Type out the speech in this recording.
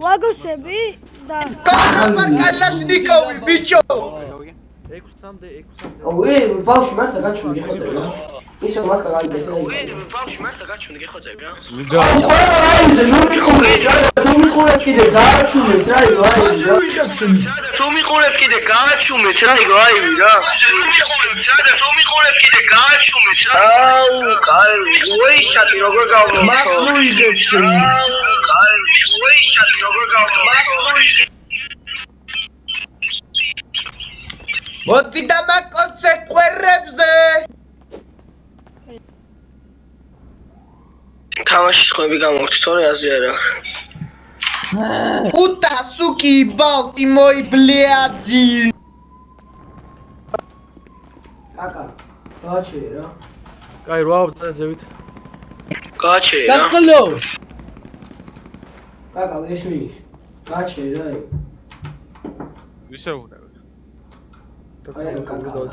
ვაგოსები და კალაშნიკოვი ბიჭო. 6-მდე. ой, ბავშვი მართლა გაჩვენე ხოწები რა. ისო მასკა გაიგეს. ой, ბავშვი მართლა გაჩვენე გეხოწები რა. თუ მიყურებ კიდე გააჩუმეთ რა იგო აი რა. თუ მიყურებ კიდე გააჩუმეთ რა იგო აი რა. თუ მიყურებ კიდე გააჩუმეთ რა. აუ, ой, შატი როგორ გავმო. მას მოიგებ შენ. ой, შატი როგორ გავმო. მოდი და კონსეკვენსებზე. თამაშის ხვები გამოვთ თორე აზრი არ აქვს. Puta suki balti moi блядzi. კაკა გააჩერე რა. კაი 8 წელიწადით. გააჩერე რა. გასყლო. კაკა ეს მიиш. გააჩერე რა. ისე უნდა. აი რა კაკა.